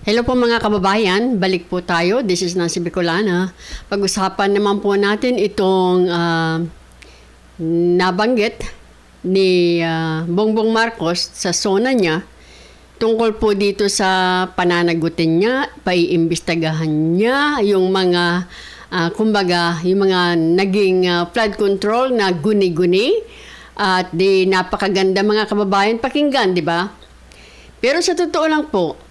Hello po mga kababayan, balik po tayo. This is Nancy Bicolana. Pag-usapan naman po natin itong nabanggit ni Bongbong Marcos sa SONA niya tungkol po dito sa pananagutin niya, paiimbestagahan niya yung mga kumbaga, yung mga naging flood control na guni-guni at di napakaganda mga kababayan pakinggan, di ba? Pero sa totoo lang po,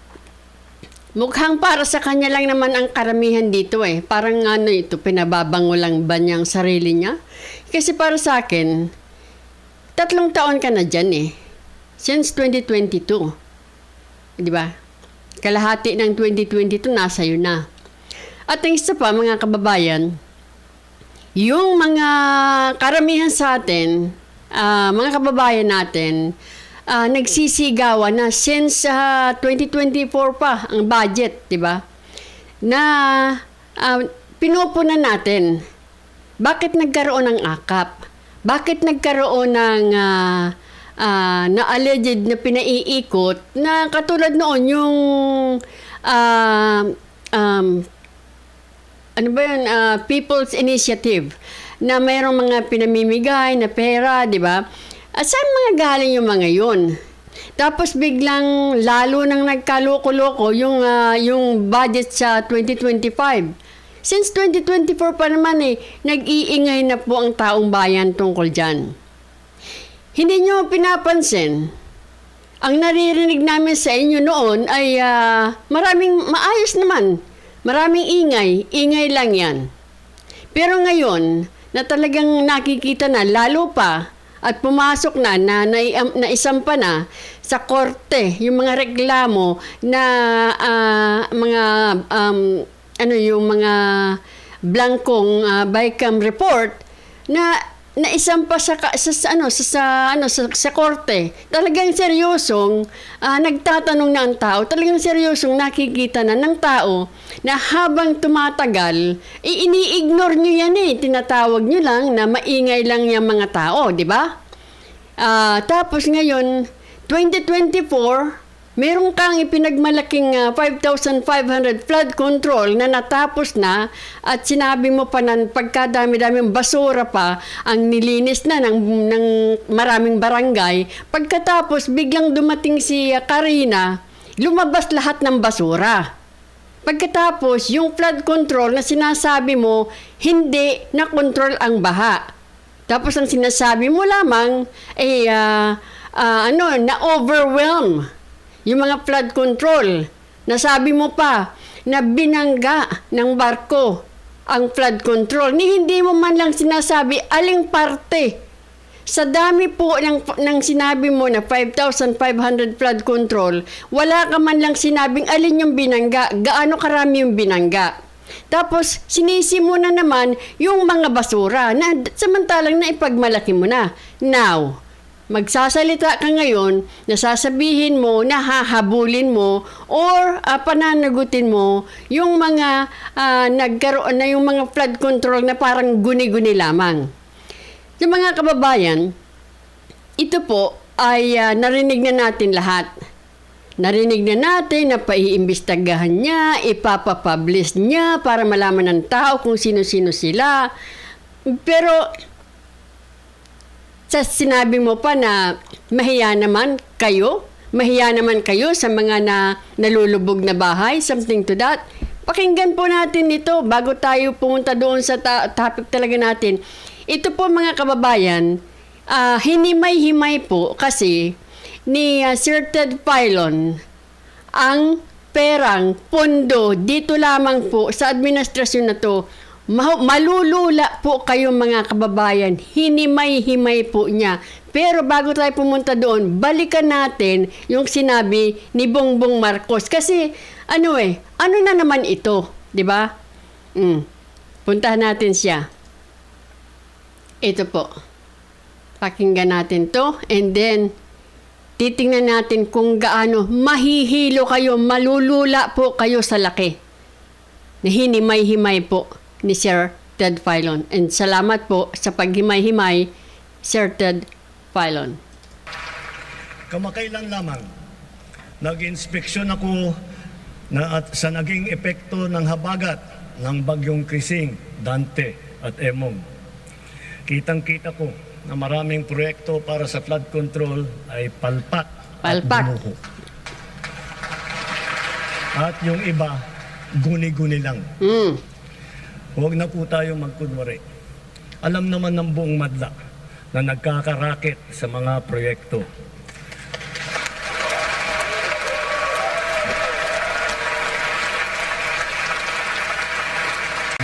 mukhang para sa kanya lang naman ang karamihan dito eh. Parang ano ito, pinababango lang ba niyang sarili niya? Kasi para sa akin, 3 taon ka na dyan eh. Since 2022. Di ba? Kalahati ng 2022 nasa iyo na. At ang isa pa mga kababayan, yung mga karamihan sa atin, mga kababayan natin, nagsisigawan na since 2024 pa ang budget, di ba? Na pinupunan natin. Bakit nagkaroon ng akap? Bakit nagkaroon ng na alleged na pinaiikot na katulad noon yung ano ba yun? People's Initiative na mayroong mga pinamimigay na pera, di ba? At saan mga galing yung mga yun? Tapos biglang lalo nang nagkaloko-loko yung budget sa 2025. Since 2024 pa naman nag-iingay na po ang taong bayan tungkol dyan. Hindi nyo pinapansin. Ang naririnig namin sa inyo noon ay maraming maayos naman. Maraming ingay. Ingay lang yan. Pero ngayon, na talagang nakikita na lalo pa, at pumasok na isampa na sa korte yung mga reklamo na mga yung mga blankong BICAM report na naisampa sa korte. Talagang seryosong nagtatanong na ang tao, talagang seryosong nakikita na ng tao na habang tumatagal, ini-ignore nyo yan tinatawag nyo lang na maingay lang yung mga tao, di ba? Tapos ngayon, 2024, meron kang ipinagmalaking 5,500 flood control na natapos na at sinabi mo pa na pagkadami-daming basura pa ang nilinis na ng maraming barangay. Pagkatapos, biglang dumating si Karina, lumabas lahat ng basura. Pagkatapos, yung flood control na sinasabi mo, hindi na-control ang baha. Tapos ang sinasabi mo lamang, na-overwhelm yung mga flood control. Nasabi mo pa na binangga ng barko ang flood control. Hindi mo man lang sinasabi aling parte. Sa dami po ng sinabi mo na 5,500 flood control, wala ka man lang sinabing alin yung binangga, gaano karami yung binangga. Tapos, sinisi mo na naman yung mga basura na samantalang na ipagmalaki mo na. Now, magsasalita ka ngayon na sasabihin mo, na hahabulin mo or pananagutin mo yung mga nagkaroon na yung mga flood control na parang guni-guni lamang. Yung mga kababayan, ito po ay narinig na natin lahat. Narinig na natin na paiimbestagahan niya, ipapapublish niya para malaman ng tao kung sino-sino sila. Pero sa sinabi mo pa na mahiya naman kayo sa mga nalulubog na bahay, something to that. Pakinggan po natin ito bago tayo pumunta doon sa topic talaga natin. Ito po mga kababayan, hinimay-himay po kasi ni Sir Ted Filon ang perang pondo dito lamang po sa administrasyon na to. Malulula po kayo mga kababayan, hinimay-himay po niya. Pero bago tayo pumunta doon, balikan natin yung sinabi ni Bongbong Marcos. Kasi ano na naman ito, di ba? Puntahan natin siya. Ito po. Pakinggan natin to and then titingnan natin kung gaano mahihilo kayo, malulula po kayo sa laki. Hinimay-himay po ni Sir Ted Filon. And salamat po sa paghimay-himay, Sir Ted Filon. Kamakailan lamang, nag-inspeksyon ako na at sa naging epekto ng habagat ng bagyong Krising, Dante at Emong. Kitang-kita ko na maraming proyekto para sa flood control ay palpak at bumuho. At yung iba, guni-guni lang. Huwag na po tayo magkunwari. Alam naman ng buong madla na nagkakarakit sa mga proyekto.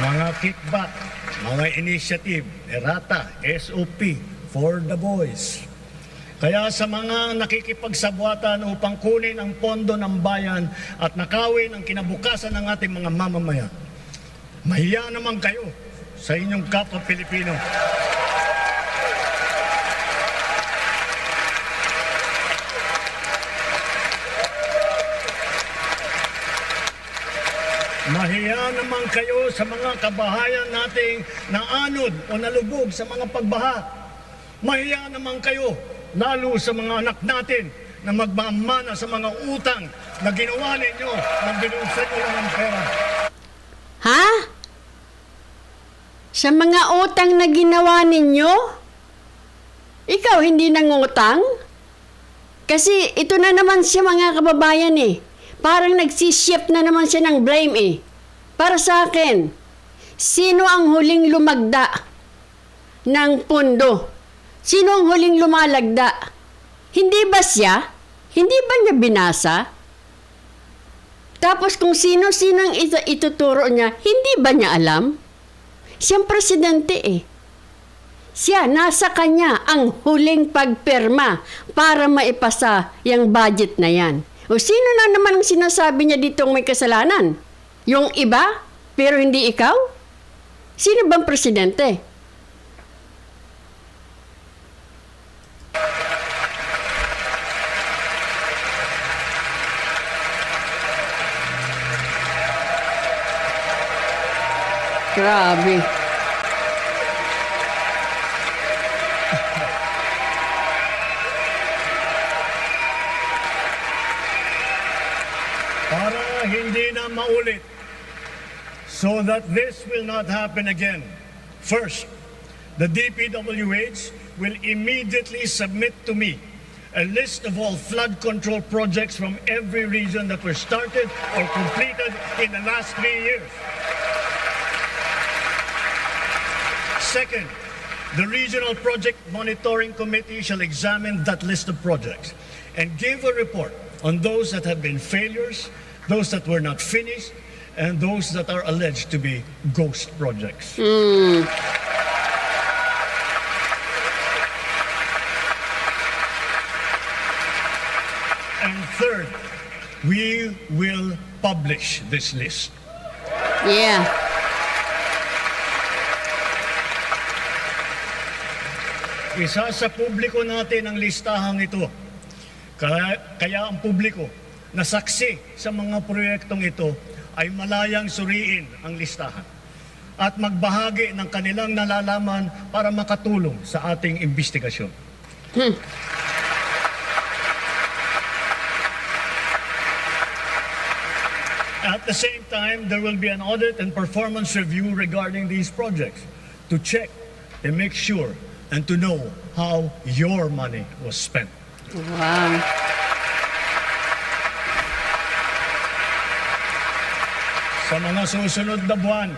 Mga kickback, mga initiative, errata, SOP, for the boys. Kaya sa mga nakikipagsabwatan upang kunin ang pondo ng bayan at nakawin ang kinabukasan ng ating mga mamamayan, mahiya naman kayo sa inyong kapwa Pilipino. Mahiya naman kayo sa mga kabahayan nating naanod o nalubog sa mga pagbaha. Mahiya naman kayo, lalo sa mga anak natin na magmamana sa mga utang na ginawa ninyo nang binunsan nyo lang ang pera. Ha? Sa mga utang na ginawa ninyo? Ikaw hindi nangutang? Kasi ito na naman siya mga kababayan eh. Parang nagsishift na naman siya ng blame eh. Para sa akin, sino ang huling lumagda ng pundo? Sino ang huling lumalagda? Hindi ba siya? Hindi ba niya binasa? Tapos kung sino-sino ang ituturo niya, hindi ba niya alam? Siyang presidente eh. Siya, nasa kanya ang huling pagpirma para maipasa yung budget na yan. O sino na naman ang sinasabi niya ditong may kasalanan? Yung iba, pero hindi ikaw? Sino bang presidente? Grabe. Para hindi na maulit, so that this will not happen again. First, the DPWH will immediately submit to me a list of all flood control projects from every region that were started or completed in the last 3 years. Second, the Regional Project Monitoring Committee shall examine that list of projects and give a report on those that have been failures, those that were not finished, and those that are alleged to be ghost projects. And third, we will publish this list. Yeah. Isa sa publiko natin ang listahang ito. Kaya ang publiko na saksi sa mga proyektong ito ay malayang suriin ang listahan at magbahagi ng kanilang nalalaman para makatulong sa ating investigasyon. At the same time, there will be an audit and performance review regarding these projects to check and make sure and to know how your money was spent. Wow. Sa mga susunod na buwan,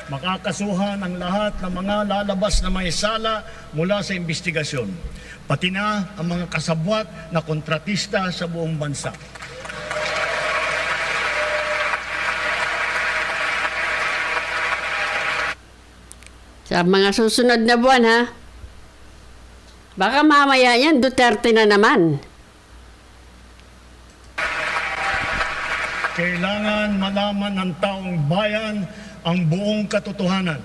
makakasuhan ang lahat ng mga lalabas na may sala mula sa investigasyon, pati na ang mga kasabwat na kontratista sa buong bansa. Sa mga susunod na buwan ha, baka mamaya yan, Duterte na naman. Kailangan malaman ng taong bayan ang buong katotohanan.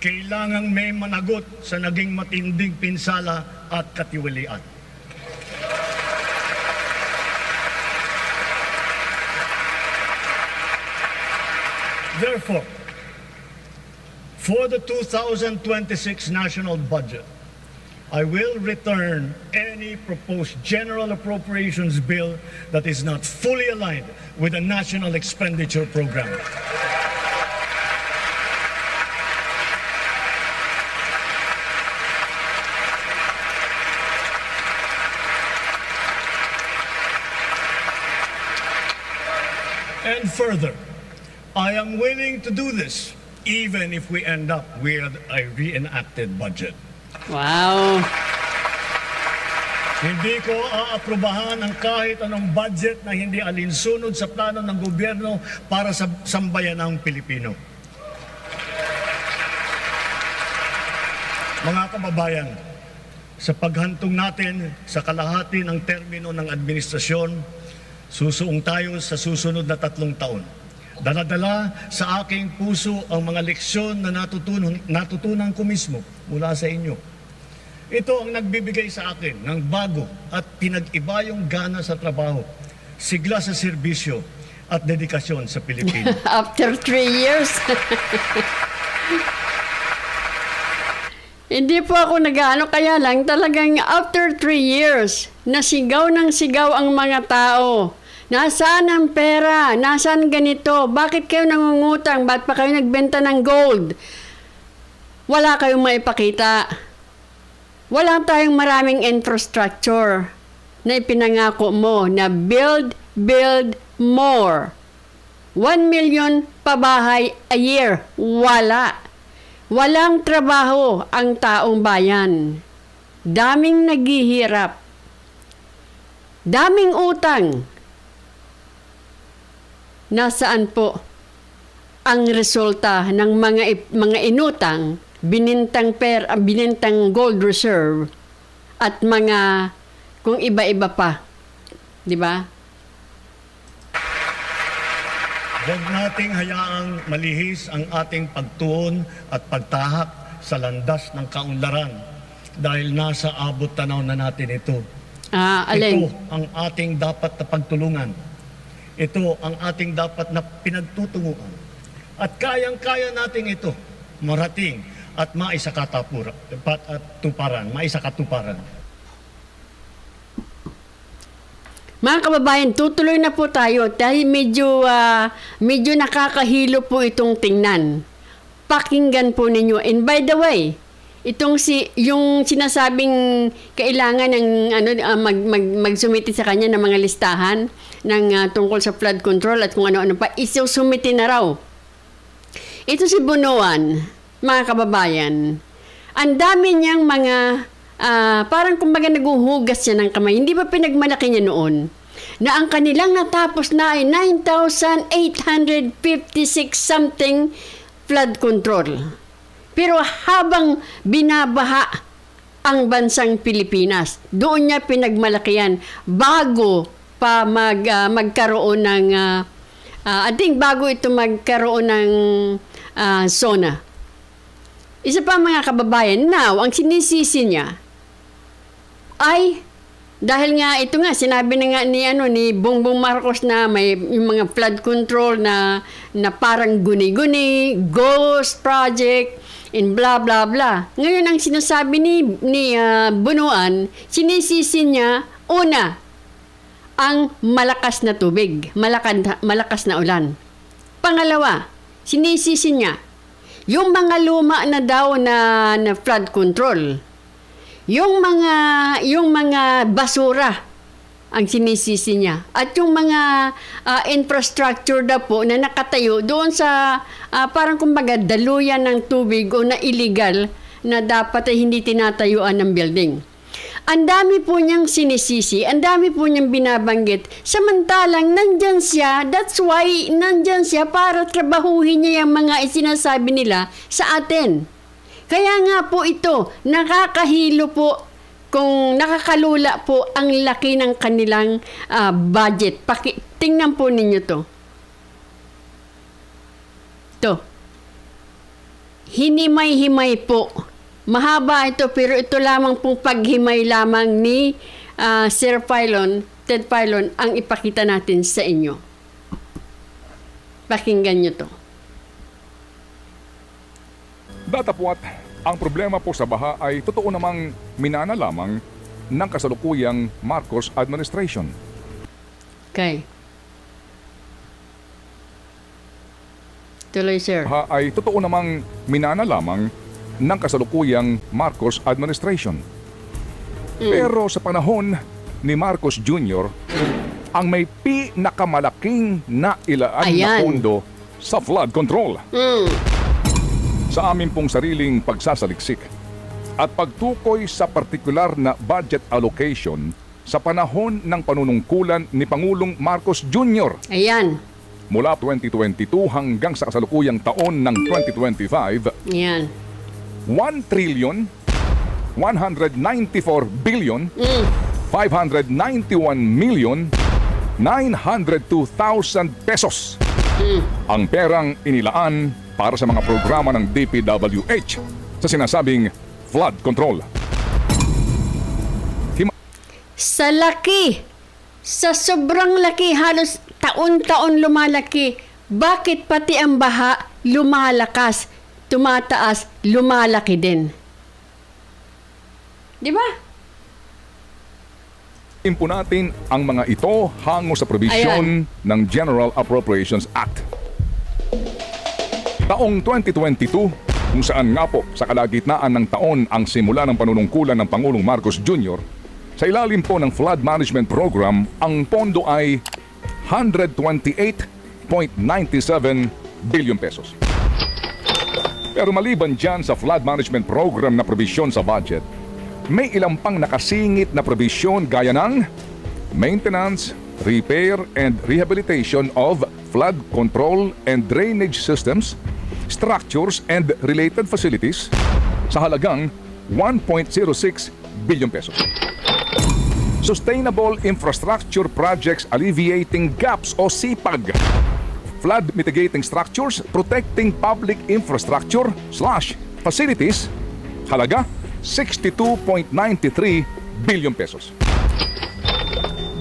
Kailangan may managot sa naging matinding pinsala at katiwalian. Therefore, for the 2026 national budget, I will return any proposed general appropriations bill that is not fully aligned with the national expenditure program. And further, I am willing to do this even if we end up with a reenacted budget. Wow. Hindi ko aaprubahan ang kahit anong budget na hindi alinsunod sa plano ng gobyerno para sa sambayanang Pilipino. Mga kababayan, sa paghantong natin sa kalahati ng termino ng administrasyon, susuong tayo sa susunod na 3 taon. Dala-dala sa aking puso ang mga leksyon na natutunan ko mismo mula sa inyo. Ito ang nagbibigay sa akin ng bago at pinag-iba yung gana sa trabaho, sigla sa serbisyo at dedikasyon sa Pilipinas. After 3 years. Hindi po ako nag-ano, kaya lang talagang after 3 years, nasigaw ng sigaw ang mga tao. Nasaan ang pera? Nasaan ganito? Bakit kayo nangungutang? Ba't pa kayo nagbenta ng gold? Wala kayong maipakita. Wala tayong maraming infrastructure na ipinangako mo na build more. 1 million pabahay a year. Wala. Walang trabaho ang taong bayan. Daming naghihirap. Daming utang. Nasaan po ang resulta ng mga inutang, binintang gold reserve at mga kung iba-iba pa, 'di ba? Huwag nating hayaang malihis ang ating pagtuon at pagtahak sa landas ng kaunlaran dahil nasa abot tanaw na natin ito. Alin? Ito ang ating dapat na pagtulungan. Ito ang ating dapat na pinagtutunguhan. At kayang-kaya natin ito marating at maisakatuparan. Mga kababayan, tutuloy na po tayo dahil medyo nakakahilo po itong tingnan. Pakinggan po ninyo. And by the way, yung sinasabing kailangan ng magsumiti sa kanya ng mga listahan ng tungkol sa flood control at kung ano-ano pa, isusumiti na raw. Ito si Bunuan, mga kababayan. Ang dami niyang mga parang kumbaga naguhugas siya ng kamay. Hindi ba pinagmalaki niya noon na ang kanilang natapos na ay 9,856 something flood control. Pero habang binabaha ang bansang Pilipinas, doon niya pinagmalakihan bago pa magkaroon ng I think bago ito magkaroon ng SONA. Isa pa mga kababayan, now ang sinisisi niya ay dahil nga ito nga sinabi na nga ni Bongbong Marcos na may yung mga flood control na parang guni-guni, ghost project in blah blah blah. Ngayon ang sinasabi ni Bunuan, sinisisi niya una ang malakas na tubig, malakas na ulan. Pangalawa, sinisisi niya yung mga luma na daw na flood control. Yung mga basura ang sinisisi niya. At yung mga infrastructure na po na nakatayo doon sa parang kumbaga daluyan ng tubig o na illegal na dapat ay hindi tinatayuan ng building. Ang dami po niyang sinisisi, ang dami po niyang binabanggit. Samantalang nandyan siya, that's why nandyan siya para trabahuhin niya yung mga isinasabi nila sa atin. Kaya nga po ito, nakakahilo po, kung nakakalula po ang laki ng kanilang budget. Tingnan po ninyo to. Ito. Hinimay-himay po. Mahaba ito pero ito lamang pong paghimay lamang ni Sir Filon, Ted Filon ang ipakita natin sa inyo. Pakinggan nyo to. Datapwat, Ang problema po sa baha ay totoo namang minana lamang ng kasalukuyang Marcos administration. Okay. Tuloy, sir. Baha ay totoo namang minana lamang ng kasalukuyang Marcos administration. Pero sa panahon ni Marcos Jr., ang may pinakamalaking nailaan na Ayan. pondo sa flood control. Mm. Sa amin pong sariling pagsasaliksik at pagtukoy sa partikular na budget allocation sa panahon ng panunungkulan ni Pangulong Marcos Jr. Ayan. mula 2022 hanggang sa kasalukuyang taon ng 2025, Ayan. 1 trillion 194 billion 591 million 902,000 pesos ang perang inilaan para sa mga programa ng DPWH sa sinasabing flood control. Sa laki, sa sobrang laki, halos taon-taon lumalaki. Bakit pati ang baha lumalakas, tumataas, lumalaki din? Di ba? Po natin ang mga ito hango sa probisyon ng General Appropriations Act. Taong 2022, kung saan nga po sa kalagitnaan ng taon ang simula ng panunungkulan ng Pangulong Marcos Jr., sa ilalim po ng Flood Management Program, ang pondo ay 128.97 billion pesos. Pero maliban dyan sa Flood Management Program na probisyon sa budget, may ilang pang nakasingit na probisyon gaya ng maintenance, repair, and rehabilitation of flood control and drainage systems, structures, and related facilities sa halagang 1.06 billion pesos. Sustainable Infrastructure Projects Alleviating Gaps o SIPAG. Flood Mitigating Structures Protecting Public Infrastructure/Facilities, halaga 62.93 billion pesos.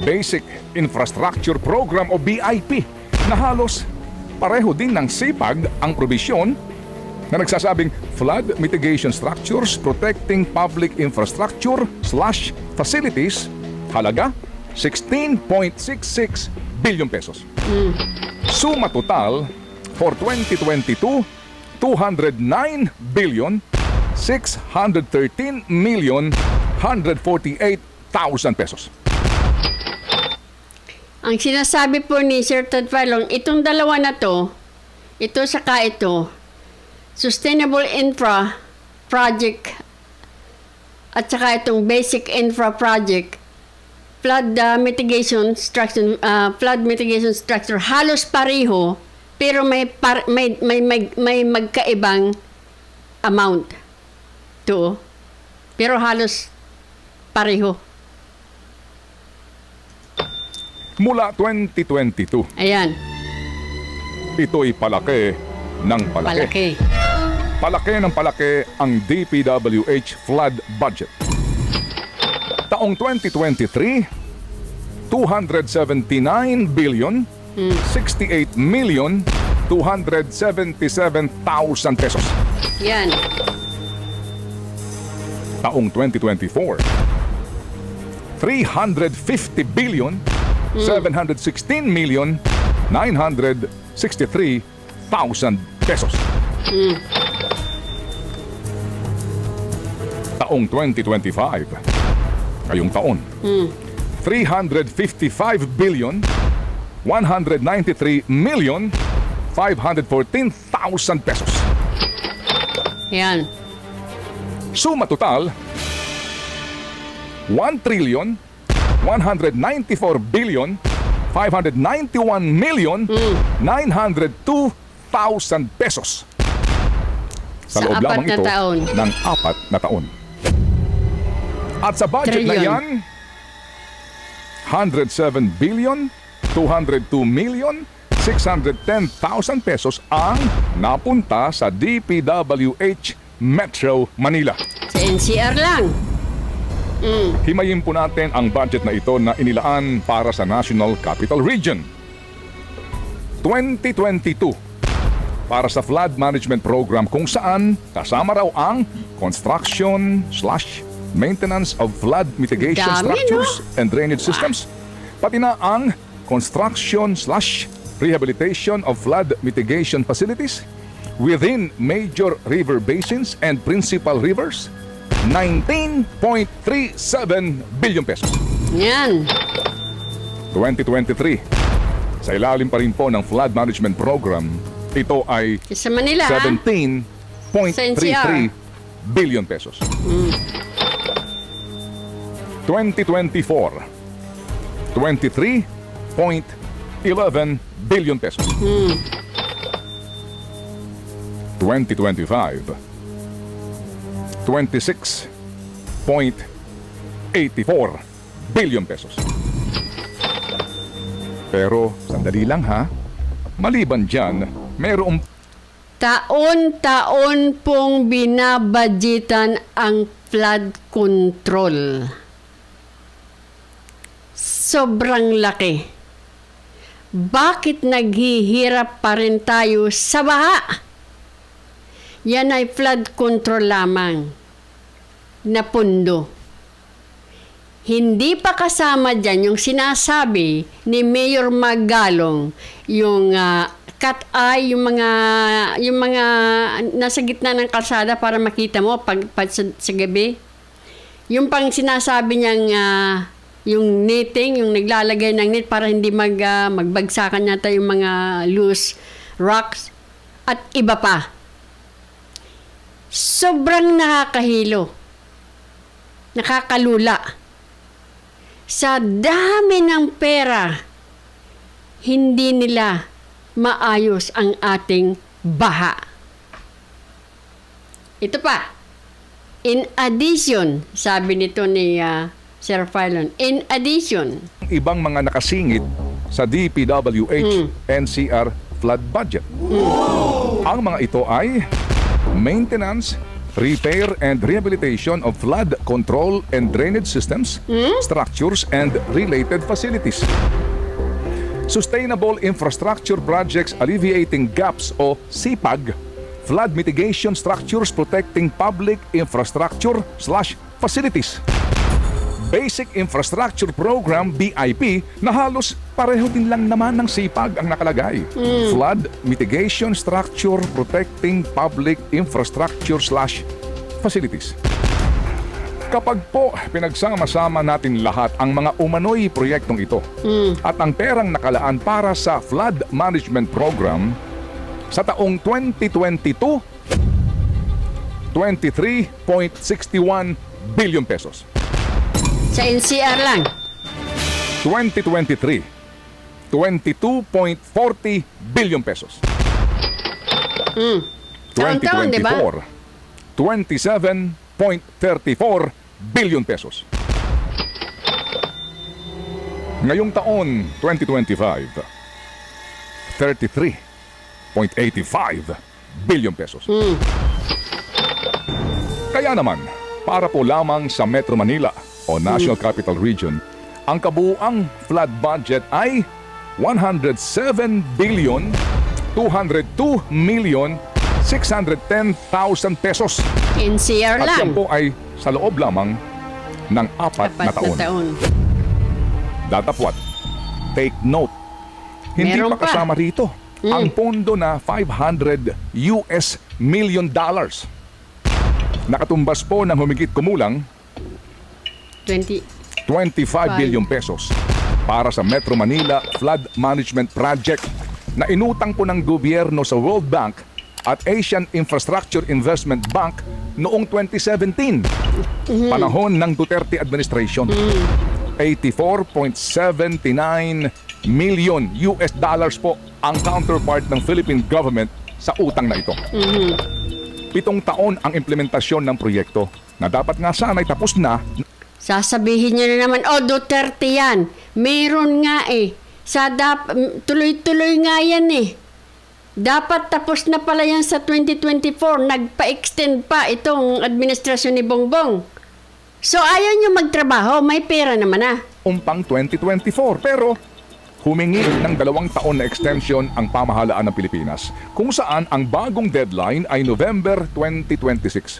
Basic Infrastructure Program o BIP na halos pareho din ng SIPAG ang probisyon na nagsasabing Flood Mitigation Structures Protecting Public Infrastructure/Facilities, halaga 16.66 billion pesos. Suma total for 2022, 209 billion 613 million 148,000 pesos. Ang sinasabi po ni Sir Ted Filon, itong dalawa na to, ito saka ito, Sustainable Infra Project at saka itong Basic Infra Project, Flood Mitigation Structure, halos pareho, pero may magkaibang amount. To, pero halos pareho. Mula 2022, Ayan, ito'y palaki ng palaki. palaki. Palaki ng palaki ang DPWH flood budget. Taong 2023, 279 billion 68 million 277,000 pesos. Yan. Taong 2024, 350 billion 716 million 963,000 pesos. Taong 2025, ngayong taon, 355 billion 193 million 514,000 pesos. Yan. Suma total, 1 trillion 194 billion 591 million 902,000 pesos sa loob lamang apat na ito taon. ng 4 na taon. At sa budget na Trillion. yan, 107 billion 202 million 610,000 pesos ang napunta sa DPWH Metro Manila. Sa NCR lang. Himayin po natin ang budget na ito na inilaan para sa National Capital Region. 2022, para sa flood management program kung saan kasama raw ang construction/maintenance of flood mitigation Dami, structures and drainage systems, pati na ang construction/rehabilitation of flood mitigation facilities within major river basins and principal rivers, 19.37 billion pesos. Yan. 2023. Sa ilalim pa rin po ng flood management program, ito ay Sa Manila, ha? 17.33 billion pesos. 2024, 23.11 billion pesos. 2025, 26.84 billion pesos. Pero, sandali lang ha. Maliban dyan, mayroong taon-taon pong binabadgetan ang flood control. Sobrang laki. Bakit naghihirap pa rin tayo sa baha? Yan ay flood control lamang na pundo. Hindi pa kasama dyan yung sinasabi ni Mayor Magalong, yung cat-eye, yung mga nasa gitna ng kalsada para makita mo pag sa gabi. Yung pang sinasabi niyang yung netting, yung naglalagay ng net para hindi magbagsakan yata yung mga loose rocks at iba pa. Sobrang nakakahilo. Nakakalula. Sa dami ng pera, hindi nila maayos ang ating baha. Ito pa. In addition, sabi nito ni Sir Philon, in addition, ibang mga nakasingit sa DPWH NCR flood budget. Ang mga ito ay maintenance, repair and rehabilitation of flood control and drainage systems, structures and related facilities. Sustainable infrastructure projects alleviating gaps o SIPAG, flood mitigation structures protecting public infrastructure/facilities. Basic Infrastructure Program, BIP, na halos pareho din lang naman ng SIPAG ang nakalagay. Flood Mitigation Structure Protecting Public Infrastructure/Facilities. Kapag po pinagsama-sama natin lahat ang mga umano'y proyektong ito at ang perang nakalaan para sa Flood Management Program sa taong 2022, 23.61 billion pesos. sa NCR lang. 2023, 22.40 billion pesos. Taon-taon, di ba? 27.34 billion pesos. Ngayong taon, 2025, 33.85 billion pesos. Kaya naman, para po lamang sa Metro Manila o National Capital Region, ang kabuuang flood budget ay 107,202,610,000 pesos. NCR At yan lang. po ay sa loob lamang ng 4 na taon. Datapwat, take note, hindi Meron pa kasama rito ang pondo na $500 million. Nakatumbas po ng humigit kumulang 25 billion pesos para sa Metro Manila Flood Management Project na inutang po ng gobyerno sa World Bank at Asian Infrastructure Investment Bank noong 2017, panahon ng Duterte administration. $84.79 million po ang counterpart ng Philippine government sa utang na ito. 7 taon ang implementasyon ng proyekto na dapat nga sana'y tapos na. Sasabihin niyo na naman, Duterte yan. Meron nga eh. Tuloy-tuloy nga yan eh. Dapat tapos na pala yan sa 2024. Nagpa-extend pa itong administrasyon ni Bongbong. So ayaw niyo magtrabaho, may pera naman ah. Umpang 2024. Pero humingi ng 2 taon na extension ang pamahalaan ng Pilipinas, kung saan ang bagong deadline ay November 2026.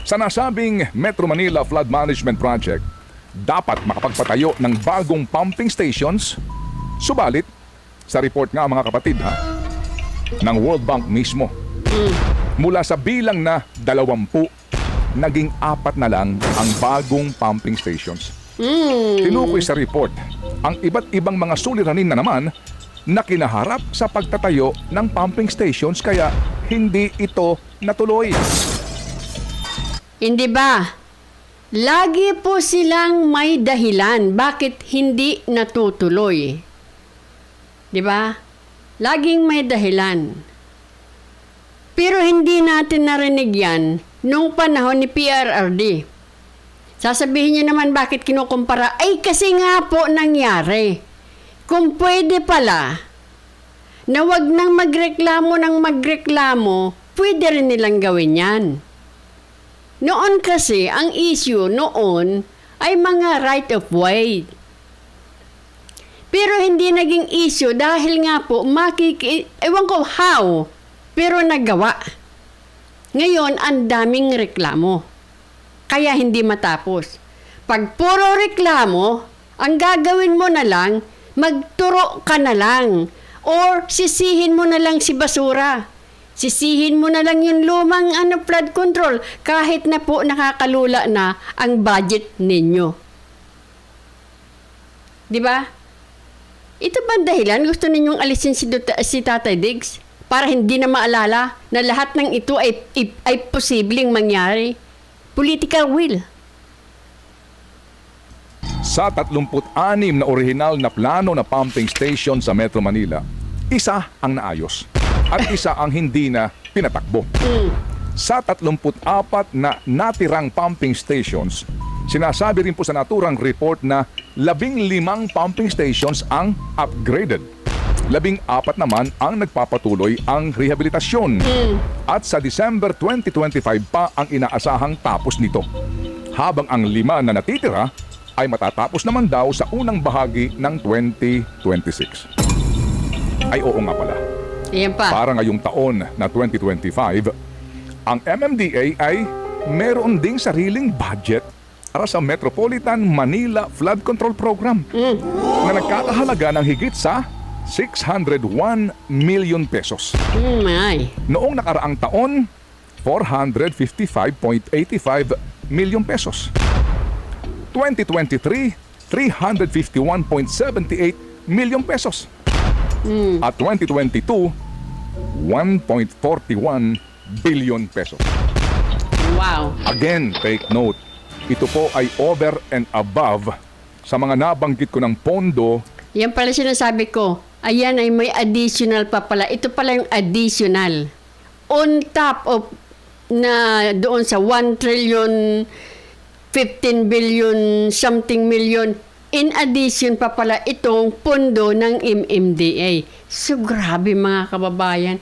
Sa nasabing Metro Manila Flood Management Project, dapat makapagpatayo ng bagong pumping stations, subalit, sa report nga mga kapatid ng World Bank mismo, mula sa bilang na 20, naging 4 na lang ang bagong pumping stations. Tinukoy sa report ang iba't ibang mga suliranin na naman na kinaharap sa pagtatayo ng pumping stations kaya hindi ito natuloy. Hindi ba? Lagi po silang may dahilan bakit hindi natutuloy. Di ba? Laging may dahilan. Pero hindi natin narinig yan nung panahon ni PRRD. Sasabihin niyo naman bakit kinukumpara? Ay kasi nga po nangyari. Kung pwede pala na wag nang magreklamo, pwede rin nilang gawin yan. Noon kasi, ang issue noon ay mga right of way. Pero hindi naging issue dahil nga po ewan ko how, pero nagawa. Ngayon, ang daming reklamo. Kaya hindi matapos. Pag puro reklamo, ang gagawin mo na lang, magturo ka na lang. Or sisihin mo na lang si basura. Sisihin mo na lang yung lumang flood control kahit na po nakakalula na ang budget ninyo. Di ba? Ito ba ang dahilan? Gusto ninyong alisin si Tatay Diggs para hindi na maalala na lahat ng ito ay posibleng mangyari? Political will. Sa 36 na orihinal na plano na pumping station sa Metro Manila, isa ang naayos at isa ang hindi na pinatakbo. Sa 34 na natirang pumping stations, sinasabi rin po sa naturang report na 15 pumping stations ang upgraded. 14 naman ang nagpapatuloy ang rehabilitasyon. At sa December 2025 pa ang inaasahang tapos nito. Habang ang 5 na natitira ay matatapos naman daw sa unang bahagi ng 2026. Ay oo nga pala. Ayan pa. Para ngayong taon na 2025, ang MMDA ay meron ding sariling budget para sa Metropolitan Manila Flood Control Program na nagkakahalaga ng higit sa 601 million pesos. My. Noong nakaraang taon, 455.85 million pesos. 2023, 351.78 million pesos. At 2022, 1.41 billion pesos. Wow. Again, take note, ito po ay over and above sa mga nabanggit ko ng pondo. Yan pala sinasabi ko. Ayan ay may additional pa pala. Ito pala yung additional. On top of na doon sa 1 trillion 15 billion something million. In addition pa pala itong pondo ng MMDA. So grabe mga kababayan.